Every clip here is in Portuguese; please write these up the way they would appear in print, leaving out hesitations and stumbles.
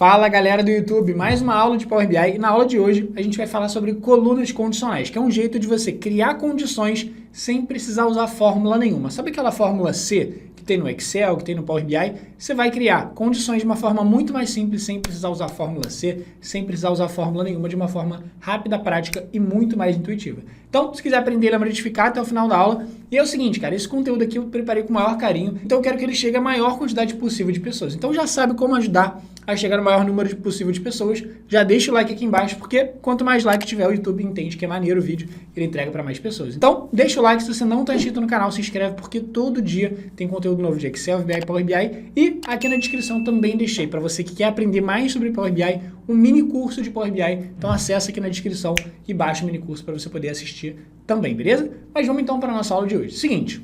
Fala galera do YouTube, mais uma aula de Power BI e na aula de hoje a gente vai falar sobre colunas condicionais, que é um jeito de você criar condições sem precisar usar fórmula nenhuma. Sabe aquela fórmula C que tem no Excel, que tem no Power BI? Você vai criar condições de uma forma muito mais simples, sem precisar usar fórmula C, sem precisar usar fórmula nenhuma, de uma forma rápida, prática e muito mais intuitiva. Então, se quiser aprender, lembra de ficar até o final da aula. E é o seguinte, cara, esse conteúdo aqui eu preparei com o maior carinho, então eu quero que ele chegue a maior quantidade possível de pessoas. Então já sabe como ajudar a chegar no maior número possível de pessoas. Já deixa o like aqui embaixo, porque quanto mais like tiver, o YouTube entende que é maneiro o vídeo, ele entrega para mais pessoas. Então, deixa o like, se você não está inscrito no canal, se inscreve, porque todo dia tem conteúdo novo de Excel, VBA e Power BI. E aqui na descrição também deixei, para você que quer aprender mais sobre Power BI, um mini curso de Power BI. Então acessa aqui na descrição e baixa o mini curso para você poder assistir também, beleza? Mas vamos então para a nossa aula de hoje. Seguinte,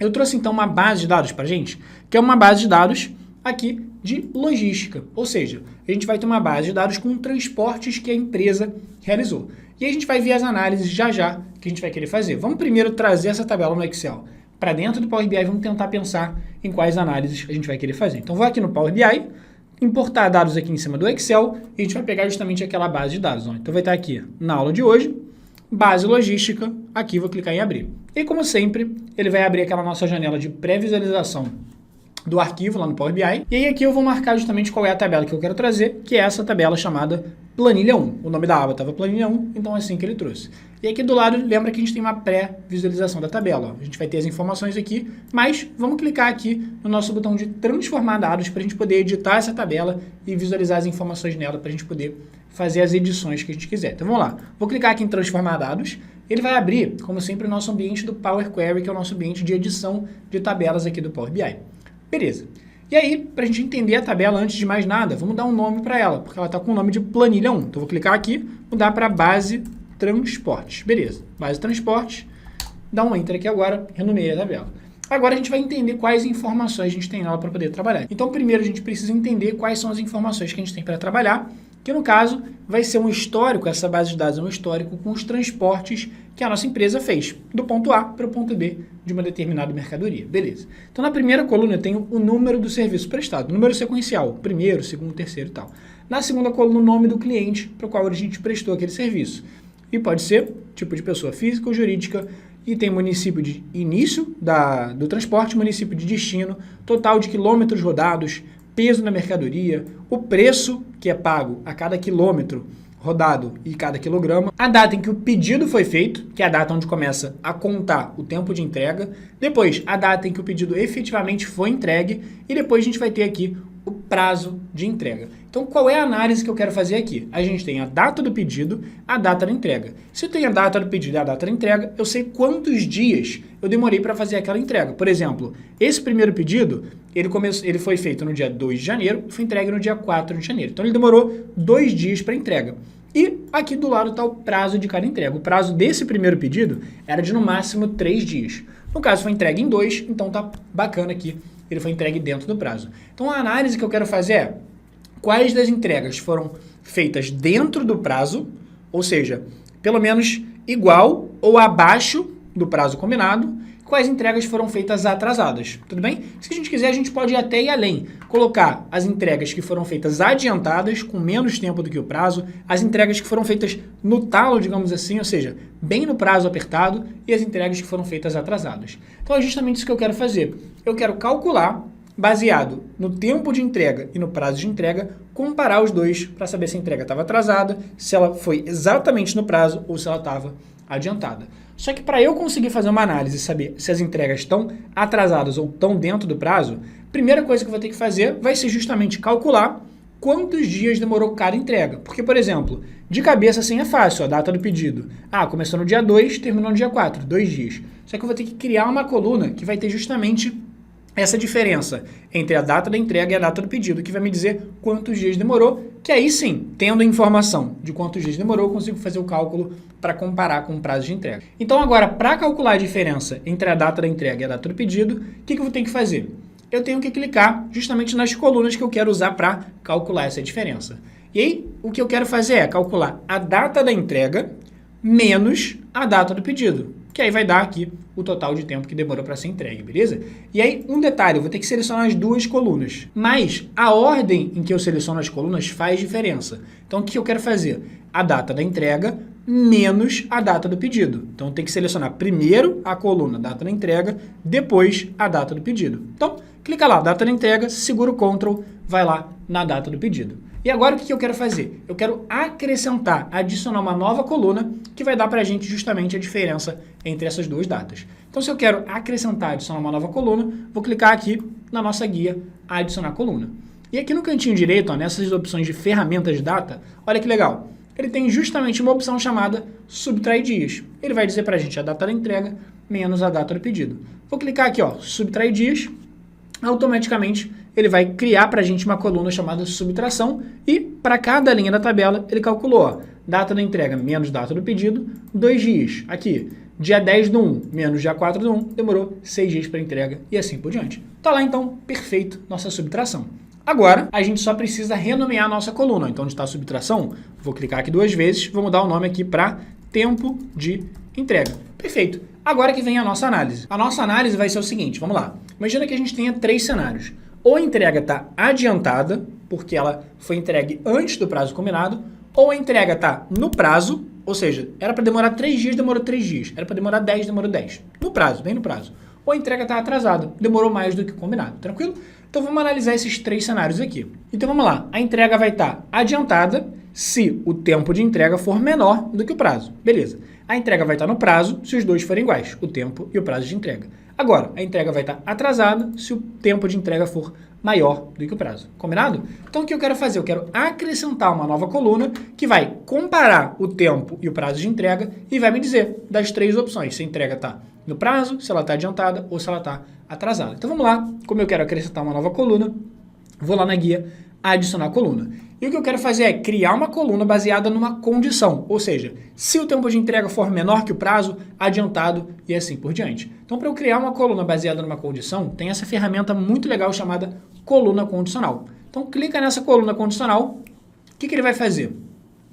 eu trouxe então uma base de dados para a gente, que é uma base de dados aqui de logística, ou seja, a gente vai ter uma base de dados com transportes que a empresa realizou. E a gente vai ver as análises já que a gente vai querer fazer. Vamos primeiro trazer essa tabela no Excel para dentro do Power BI e vamos tentar pensar em quais análises a gente vai querer fazer. Então vou aqui no Power BI, importar dados aqui em cima do Excel e a gente vai pegar justamente aquela base de dados. Então vai estar aqui na aula de hoje, base logística, aqui vou clicar em abrir. E como sempre, ele vai abrir aquela nossa janela de pré-visualização do arquivo lá no Power BI. E aí aqui eu vou marcar justamente qual é a tabela que eu quero trazer, que é essa tabela chamada Planilha 1. O nome da aba estava Planilha 1, então é assim que ele trouxe. E aqui do lado, lembra que a gente tem uma pré-visualização da tabela. A gente vai ter as informações aqui, mas vamos clicar aqui no nosso botão de transformar dados para a gente poder editar essa tabela e visualizar as informações nela para a gente poder fazer as edições que a gente quiser. Então vamos lá. Vou clicar aqui em transformar dados. Ele vai abrir, como sempre, o nosso ambiente do Power Query, que é o nosso ambiente de edição de tabelas aqui do Power BI. Beleza. E aí, para a gente entender a tabela, antes de mais nada, vamos dar um nome para ela, porque ela está com o nome de planilha 1. Então, vou clicar aqui, mudar para base transportes. Beleza. Base transportes. Dá um Enter aqui agora, renomeei a tabela. Agora a gente vai entender quais informações a gente tem nela para poder trabalhar. Então, primeiro a gente precisa entender quais são as informações que a gente tem para trabalhar, que no caso vai ser um histórico, essa base de dados é um histórico com os transportes que a nossa empresa fez, do ponto A para o ponto B de uma determinada mercadoria. Beleza. Então, na primeira coluna eu tenho o número do serviço prestado, o número sequencial, primeiro, segundo, terceiro e tal. Na segunda coluna, o nome do cliente para o qual a gente prestou aquele serviço. E pode ser tipo de pessoa física ou jurídica, e tem município de início do transporte, município de destino, total de quilômetros rodados, peso na mercadoria, o preço que é pago a cada quilômetro rodado e cada quilograma, a data em que o pedido foi feito, que é a data onde começa a contar o tempo de entrega, depois a data em que o pedido efetivamente foi entregue e depois a gente vai ter aqui o prazo de entrega. Então, qual é a análise que eu quero fazer aqui? A gente tem a data do pedido, a data da entrega. Se eu tenho a data do pedido e a data da entrega, eu sei quantos dias eu demorei para fazer aquela entrega. Por exemplo, esse primeiro pedido, ele foi feito no dia 2 de janeiro e foi entregue no dia 4 de janeiro. Então, ele demorou 2 dias para entrega. E aqui do lado está o prazo de cada entrega. O prazo desse primeiro pedido era de no máximo 3 dias. No caso, foi entregue em 2, então tá bacana aqui. Ele foi entregue dentro do prazo. Então, a análise que eu quero fazer é quais das entregas foram feitas dentro do prazo, ou seja, pelo menos igual ou abaixo do prazo combinado, quais entregas foram feitas atrasadas, tudo bem? Se a gente quiser, a gente pode ir até ir além, colocar as entregas que foram feitas adiantadas, com menos tempo do que o prazo, as entregas que foram feitas no talo, digamos assim, ou seja, bem no prazo apertado, e as entregas que foram feitas atrasadas. Então é justamente isso que eu quero fazer. Eu quero calcular, baseado no tempo de entrega e no prazo de entrega, comparar os dois para saber se a entrega estava atrasada, se ela foi exatamente no prazo ou se ela estava adiantada. Só que para eu conseguir fazer uma análise e saber se as entregas estão atrasadas ou estão dentro do prazo, a primeira coisa que eu vou ter que fazer vai ser justamente calcular quantos dias demorou cada entrega. Porque, por exemplo, de cabeça assim é fácil, a data do pedido. Começou no dia 2, terminou no dia 4, 2 dias. Só que eu vou ter que criar uma coluna que vai ter justamente essa diferença entre a data da entrega e a data do pedido, que vai me dizer quantos dias demorou, que aí sim, tendo a informação de quantos dias demorou, eu consigo fazer o cálculo para comparar com o prazo de entrega. Então agora, para calcular a diferença entre a data da entrega e a data do pedido, o que eu vou ter que fazer? Eu tenho que clicar justamente nas colunas que eu quero usar para calcular essa diferença. E aí, o que eu quero fazer é calcular a data da entrega menos a data do pedido. que aí vai dar aqui o total de tempo que demorou para ser entregue, beleza? E aí, um detalhe, eu vou ter que selecionar as duas colunas, mas a ordem em que eu seleciono as colunas faz diferença. Então, o que eu quero fazer? A data da entrega menos a data do pedido. Então, tem que selecionar primeiro a coluna data da entrega, depois a data do pedido. Então, clica lá, data da entrega, segura o Ctrl, vai lá na data do pedido. E agora o que eu quero fazer? Eu quero acrescentar, adicionar uma nova coluna que vai dar para a gente justamente a diferença entre essas duas datas. Então, se eu quero acrescentar, adicionar uma nova coluna, vou clicar aqui na nossa guia, adicionar coluna. E aqui no cantinho direito, ó, nessas opções de ferramentas de data, olha que legal. Ele tem justamente uma opção chamada subtrair dias. Ele vai dizer para a gente a data da entrega menos a data do pedido. Vou clicar aqui, ó, subtrair dias, automaticamente ele vai criar para a gente uma coluna chamada subtração e para cada linha da tabela ele calculou, ó, data da entrega menos data do pedido, 2 dias. Aqui, dia 10 do 1 menos dia 4 do 1, demorou 6 dias para entrega e assim por diante. Tá lá então, perfeito, nossa subtração. Agora, a gente só precisa renomear a nossa coluna. Então, onde está a subtração, vou clicar aqui 2 vezes, vou mudar o nome aqui para tempo de entrega. Perfeito. Agora que vem a nossa análise. A nossa análise vai ser o seguinte, vamos lá. Imagina que a gente tenha 3 cenários. Ou a entrega está adiantada, porque ela foi entregue antes do prazo combinado, ou a entrega está no prazo, ou seja, era para demorar 3 dias, demorou 3 dias. Era para demorar 10, demorou 10. No prazo, bem no prazo. Ou a entrega está atrasada, demorou mais do que combinado. Tranquilo? Então vamos analisar esses 3 cenários aqui. Então vamos lá. A entrega vai estar adiantada se o tempo de entrega for menor do que o prazo. Beleza. A entrega vai estar no prazo se os dois forem iguais, o tempo e o prazo de entrega. Agora, a entrega vai estar atrasada se o tempo de entrega for maior do que o prazo. Combinado? Então, o que eu quero fazer? Eu quero acrescentar uma nova coluna que vai comparar o tempo e o prazo de entrega e vai me dizer das 3 opções, se a entrega está no prazo, se ela está adiantada ou se ela está atrasada. Então, vamos lá. Como eu quero acrescentar uma nova coluna, vou lá na guia adicionar coluna. E o que eu quero fazer é criar uma coluna baseada numa condição, ou seja, se o tempo de entrega for menor que o prazo, adiantado e assim por diante. Então, para eu criar uma coluna baseada numa condição, tem essa ferramenta muito legal chamada coluna condicional. Então, clica nessa coluna condicional, o que ele vai fazer?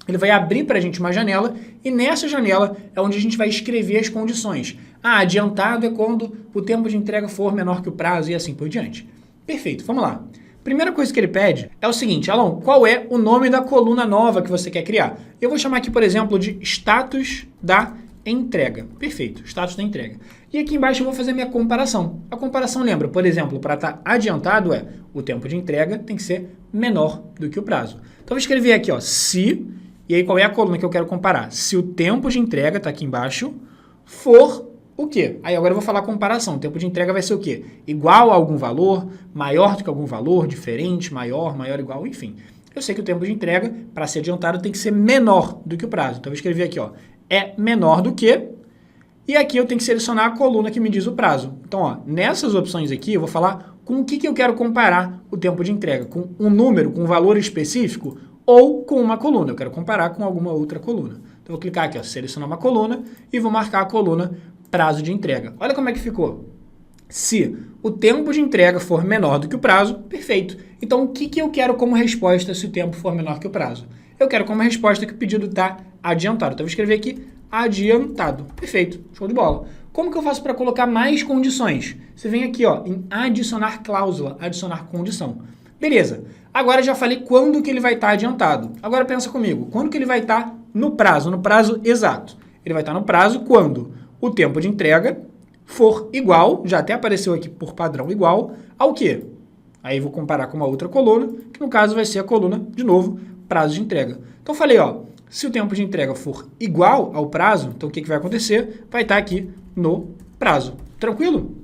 Ele vai abrir para a gente uma janela e nessa janela é onde a gente vai escrever as condições. Adiantado é quando o tempo de entrega for menor que o prazo e assim por diante. Perfeito, vamos lá. Primeira coisa que ele pede é o seguinte, Alon, qual é o nome da coluna nova que você quer criar? Eu vou chamar aqui, por exemplo, de status da entrega. Perfeito, status da entrega. E aqui embaixo eu vou fazer minha comparação. A comparação lembra, por exemplo, para estar adiantado o tempo de entrega tem que ser menor do que o prazo. Então eu vou escrever aqui, ó, se, e aí qual é a coluna que eu quero comparar? Se o tempo de entrega, está aqui embaixo, for o quê? Aí agora eu vou falar comparação. O tempo de entrega vai ser o quê? Igual a algum valor, maior do que algum valor, diferente, maior, igual, enfim. Eu sei que o tempo de entrega, para ser adiantado, tem que ser menor do que o prazo. Então eu vou escrever aqui, ó, é menor do que, e aqui eu tenho que selecionar a coluna que me diz o prazo. Então, ó, nessas opções aqui eu vou falar com o que eu quero comparar o tempo de entrega, com um número, com um valor específico, ou com uma coluna. Eu quero comparar com alguma outra coluna. Então eu vou clicar aqui, ó, selecionar uma coluna e vou marcar a coluna prazo de entrega. Olha como é que ficou. Se o tempo de entrega for menor do que o prazo, perfeito. Então, o que eu quero como resposta se o tempo for menor que o prazo? Eu quero como resposta que o pedido está adiantado. Então, eu vou escrever aqui adiantado. Perfeito. Show de bola. Como que eu faço para colocar mais condições? Você vem aqui, ó, em adicionar cláusula, adicionar condição. Beleza. Agora já falei quando que ele vai estar adiantado. Agora pensa comigo. Quando que ele vai estar no prazo exato? Ele vai estar no prazo quando o tempo de entrega for igual, já até apareceu aqui por padrão igual, ao quê? Aí vou comparar com uma outra coluna, que no caso vai ser a coluna, de novo, prazo de entrega. Então falei, ó, se o tempo de entrega for igual ao prazo, então o que vai acontecer? Vai estar aqui no prazo. Tranquilo?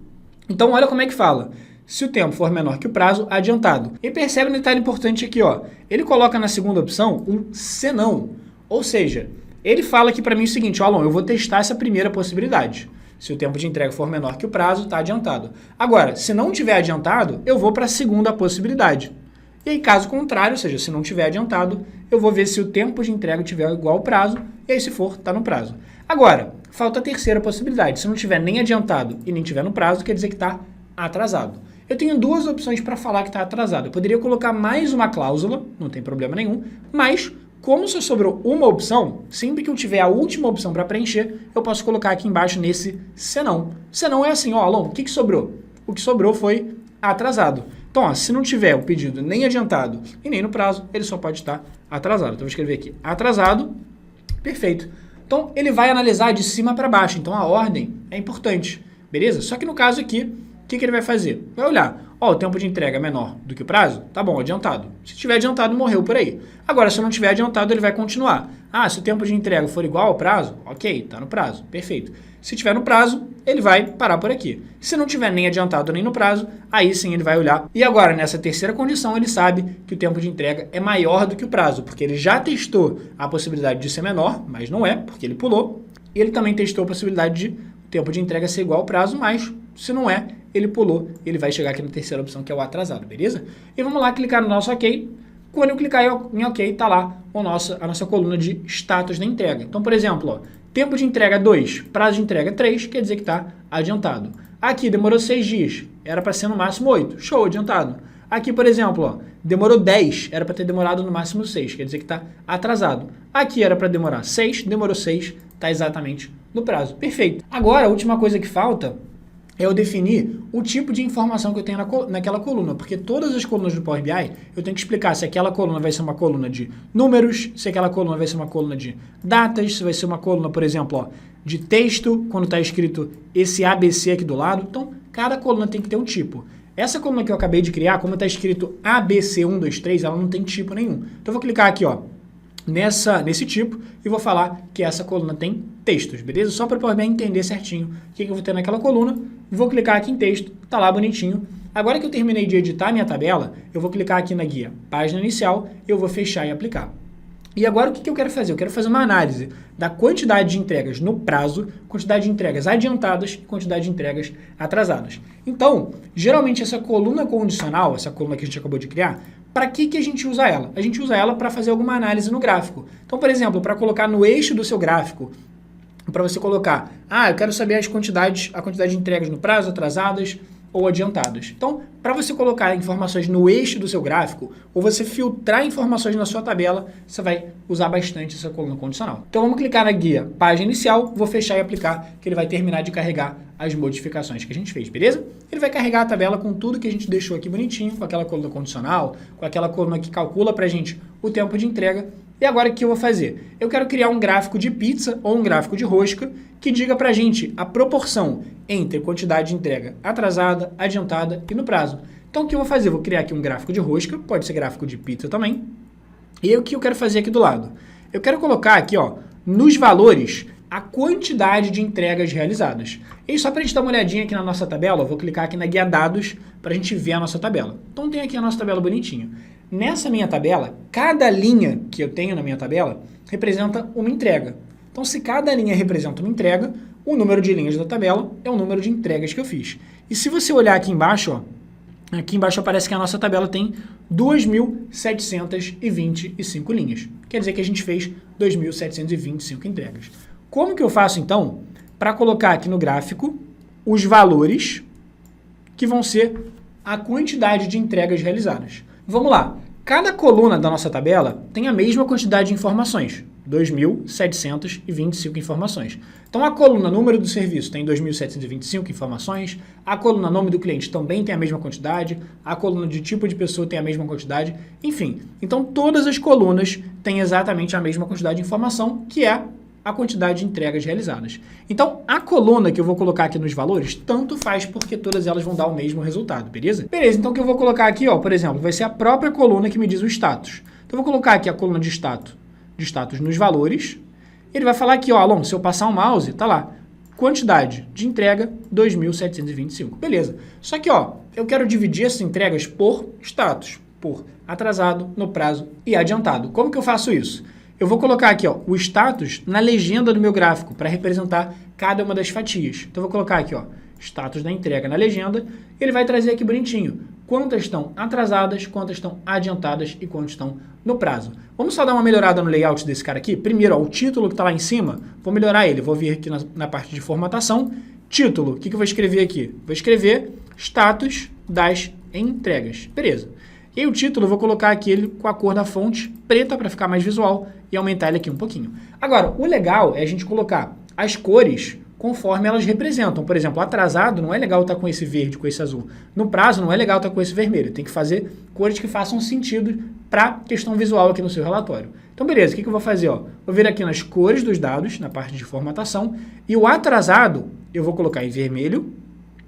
Então olha como é que fala. Se o tempo for menor que o prazo, adiantado. E percebe um detalhe importante aqui, ó. Ele coloca na segunda opção um senão. Ou seja, ele fala aqui para mim o seguinte, ó, Alon, eu vou testar essa primeira possibilidade. Se o tempo de entrega for menor que o prazo, está adiantado. Agora, se não tiver adiantado, eu vou para a segunda possibilidade. E aí, caso contrário, ou seja, se não tiver adiantado, eu vou ver se o tempo de entrega tiver igual ao prazo, e aí se for, está no prazo. Agora, falta a terceira possibilidade. Se não tiver nem adiantado e nem tiver no prazo, quer dizer que está atrasado. Eu tenho 2 opções para falar que está atrasado. Eu poderia colocar mais uma cláusula, não tem problema nenhum, mas Como só sobrou uma opção, sempre que eu tiver a última opção para preencher, eu posso colocar aqui embaixo nesse senão. Senão é assim, ó, Alon, o que sobrou? O que sobrou foi atrasado. Então, ó, se não tiver o pedido nem adiantado e nem no prazo, ele só pode estar atrasado. Então, eu vou escrever aqui atrasado, perfeito. Então, ele vai analisar de cima para baixo. Então, a ordem é importante, beleza? Só que no caso aqui, o que ele vai fazer? Vai olhar, ó, o tempo de entrega é menor do que o prazo? Tá bom, adiantado. Se tiver adiantado, morreu por aí. Agora, se não tiver adiantado, ele vai continuar. Ah, se o tempo de entrega for igual ao prazo, ok, tá no prazo, perfeito. Se tiver no prazo, ele vai parar por aqui. Se não tiver nem adiantado nem no prazo, aí sim ele vai olhar. E agora, nessa terceira condição, ele sabe que o tempo de entrega é maior do que o prazo, porque ele já testou a possibilidade de ser menor, mas não é, porque ele pulou. E ele também testou a possibilidade de o tempo de entrega ser igual ao prazo, mas se não é, ele pulou. Ele vai chegar aqui na terceira opção, que é o atrasado, beleza? E vamos lá clicar no nosso OK. Quando eu clicar em OK, está lá a nossa coluna de status da entrega. Então, por exemplo, ó, tempo de entrega 2, prazo de entrega 3, quer dizer que está adiantado. Aqui demorou 6 dias, era para ser no máximo 8, show, adiantado. Aqui, por exemplo, ó, demorou 10, era para ter demorado no máximo 6, quer dizer que está atrasado. Aqui era para demorar 6, demorou 6, está exatamente no prazo. Perfeito. Agora, a última coisa que falta é eu definir o tipo de informação que eu tenho naquela coluna, porque todas as colunas do Power BI, eu tenho que explicar se aquela coluna vai ser uma coluna de números, se aquela coluna vai ser uma coluna de datas, se vai ser uma coluna, por exemplo, ó, de texto, quando está escrito esse ABC aqui do lado. Então, cada coluna tem que ter um tipo. Essa coluna que eu acabei de criar, como está escrito ABC123, ela não tem tipo nenhum. Então, eu vou clicar aqui, ó, nesse tipo e vou falar que essa coluna tem textos, beleza? Só para o Power BI entender certinho o que eu vou ter naquela coluna. Vou clicar aqui em texto, tá lá bonitinho. Agora que eu terminei de editar minha tabela, eu vou clicar aqui na guia página inicial, eu vou fechar e aplicar. E agora o que eu quero fazer? Eu quero fazer uma análise da quantidade de entregas no prazo, quantidade de entregas adiantadas e quantidade de entregas atrasadas. Então, geralmente essa coluna condicional, essa coluna que a gente acabou de criar, para que a gente usa ela? A gente usa ela para fazer alguma análise no gráfico. Então, por exemplo, para colocar no eixo do seu gráfico, para você colocar, eu quero saber a quantidade de entregas no prazo, atrasadas ou adiantadas. Então, para você colocar informações no eixo do seu gráfico, ou você filtrar informações na sua tabela, você vai usar bastante essa coluna condicional. Então, vamos clicar na guia página inicial, vou fechar e aplicar, que ele vai terminar de carregar as modificações que a gente fez, beleza? Ele vai carregar a tabela com tudo que a gente deixou aqui bonitinho, com aquela coluna condicional, com aquela coluna que calcula para a gente o tempo de entrega. E agora o que eu vou fazer? Eu quero criar um gráfico de pizza ou um gráfico de rosca que diga para a gente a proporção entre quantidade de entrega atrasada, adiantada e no prazo. Então o que eu vou fazer? Eu vou criar aqui um gráfico de rosca, pode ser gráfico de pizza também. E aí, o que eu quero fazer aqui do lado? Eu quero colocar aqui, ó, nos valores, a quantidade de entregas realizadas. E só para a gente dar uma olhadinha aqui na nossa tabela, eu vou clicar aqui na guia dados para a gente ver a nossa tabela. Então tem aqui a nossa tabela bonitinha. Nessa minha tabela, cada linha que eu tenho na minha tabela representa uma entrega. Então, se cada linha representa uma entrega, o número de linhas da tabela é o número de entregas que eu fiz. E se você olhar aqui embaixo, ó, aqui embaixo aparece que a nossa tabela tem 2.725 linhas. Quer dizer que a gente fez 2.725 entregas. Como que eu faço, então, para colocar aqui no gráfico os valores que vão ser a quantidade de entregas realizadas? Vamos lá. Cada coluna da nossa tabela tem a mesma quantidade de informações, 2.725 informações. Então, a coluna número do serviço tem 2.725 informações, a coluna nome do cliente também tem a mesma quantidade, a coluna de tipo de pessoa tem a mesma quantidade, enfim. Então, todas as colunas têm exatamente a mesma quantidade de informação, que é a quantidade de entregas realizadas. Então, a coluna que eu vou colocar aqui nos valores, tanto faz porque todas elas vão dar o mesmo resultado, beleza? Beleza, então o que eu vou colocar aqui, ó, por exemplo, vai ser a própria coluna que me diz o status. Então, eu vou colocar aqui a coluna de status nos valores. Ele vai falar aqui, ó, Alon, se eu passar o mouse, tá lá, quantidade de entrega, 2.725. Beleza. Só que, ó, eu quero dividir essas entregas por status, por atrasado, no prazo e adiantado. Como que eu faço isso? Eu vou colocar aqui, ó, o status na legenda do meu gráfico para representar cada uma das fatias. Então, eu vou colocar aqui, ó, status da entrega na legenda. Ele vai trazer aqui bonitinho quantas estão atrasadas, quantas estão adiantadas e quantas estão no prazo. Vamos só dar uma melhorada no layout desse cara aqui. Primeiro, ó, o título que está lá em cima, vou melhorar ele. Vou vir aqui na parte de formatação. Título, o que eu vou escrever aqui? Vou escrever status das entregas. Beleza. E aí o título eu vou colocar aqui ele com a cor da fonte preta para ficar mais visual e aumentar ele aqui um pouquinho. Agora, o legal é a gente colocar as cores conforme elas representam. Por exemplo, atrasado não é legal estar com esse verde, com esse azul. No prazo não é legal estar com esse vermelho. Tem que fazer cores que façam sentido para a questão visual aqui no seu relatório. Então, beleza, o que eu vou fazer? Ó? Vou vir aqui nas cores dos dados, na parte de formatação, e o atrasado eu vou colocar em vermelho,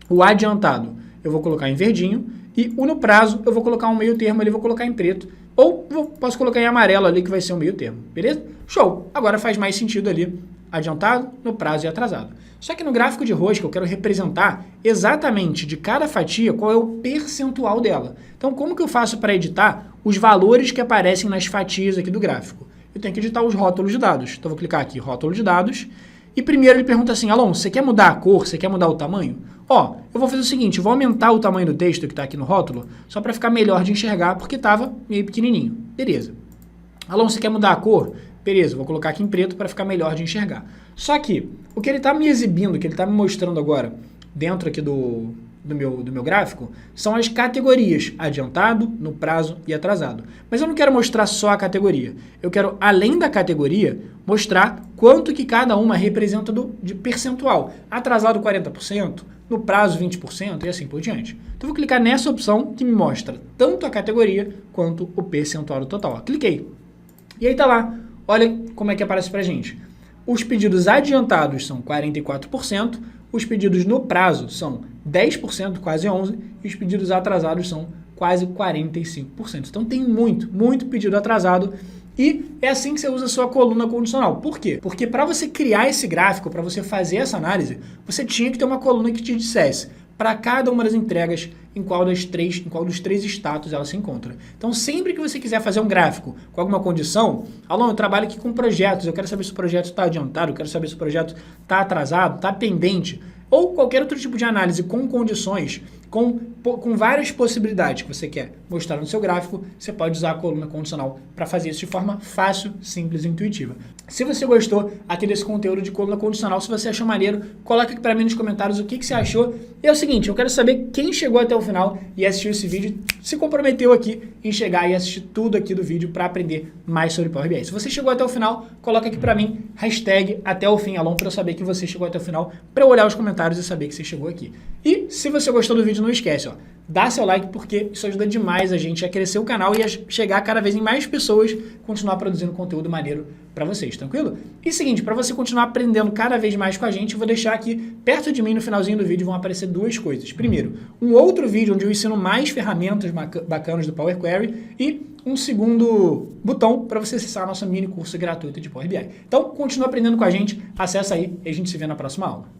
o adiantado eu vou colocar em verdinho, e o no prazo eu vou colocar um meio termo ali, vou colocar em preto, ou posso colocar em amarelo ali, que vai ser um meio termo, beleza? Show! Agora faz mais sentido ali, adiantado, no prazo e atrasado. Só que no gráfico de rosca eu quero representar exatamente de cada fatia qual é o percentual dela. Então, como que eu faço para editar os valores que aparecem nas fatias aqui do gráfico? Eu tenho que editar os rótulos de dados. Então, vou clicar aqui, rótulo de dados, e primeiro ele pergunta assim, Alonso, você quer mudar a cor? Você quer mudar o tamanho? Ó, eu vou fazer o seguinte, eu vou aumentar o tamanho do texto que está aqui no rótulo, só para ficar melhor de enxergar, porque estava meio pequenininho. Beleza. Alonso, você quer mudar a cor? Beleza, vou colocar aqui em preto para ficar melhor de enxergar. Só que o que ele está me exibindo, o que ele está me mostrando agora dentro aqui do meu gráfico, são as categorias, adiantado, no prazo e atrasado. Mas eu não quero mostrar só a categoria. Eu quero, além da categoria, mostrar quanto que cada uma representa de percentual. Atrasado 40%, no prazo 20% e assim por diante. Então eu vou clicar nessa opção que me mostra tanto a categoria quanto o percentual total. Ó, cliquei. E aí tá lá. Olha como é que aparece pra gente. Os pedidos adiantados são 44%, os pedidos no prazo são 10%, quase 11%, e os pedidos atrasados são quase 45%. Então tem muito pedido atrasado e é assim que você usa a sua coluna condicional. Por quê? Porque para você criar esse gráfico, para você fazer essa análise, você tinha que ter uma coluna que te dissesse para cada uma das entregas em qual dos três status ela se encontra. Então, sempre que você quiser fazer um gráfico com alguma condição, Alô, eu trabalho aqui com projetos, eu quero saber se o projeto está adiantado, eu quero saber se o projeto está atrasado, está pendente, ou qualquer outro tipo de análise com condições, com várias possibilidades que você quer mostrar no seu gráfico, você pode usar a coluna condicional para fazer isso de forma fácil, simples e intuitiva. Se você gostou aqui desse conteúdo de coluna condicional, se você achou maneiro, coloca aqui para mim nos comentários o que você achou. E é o seguinte, eu quero saber quem chegou até o final e assistiu esse vídeo, se comprometeu aqui em chegar e assistir tudo aqui do vídeo para aprender mais sobre Power BI. Se você chegou até o final, coloca aqui para mim, hashtag até o fim, Alon, para eu saber que você chegou até o final, para eu olhar os comentários e saber que você chegou aqui. E se você gostou do vídeo, não esquece, ó, dá seu like porque isso ajuda demais a gente a crescer o canal e a chegar cada vez em mais pessoas, continuar produzindo conteúdo maneiro para vocês, tranquilo? E seguinte, para você continuar aprendendo cada vez mais com a gente, eu vou deixar aqui perto de mim no finalzinho do vídeo vão aparecer duas coisas. Primeiro, um outro vídeo onde eu ensino mais ferramentas bacanas do Power Query e um segundo botão para você acessar a nossa mini curso gratuito de Power BI. Então, continua aprendendo com a gente, acessa aí e a gente se vê na próxima aula.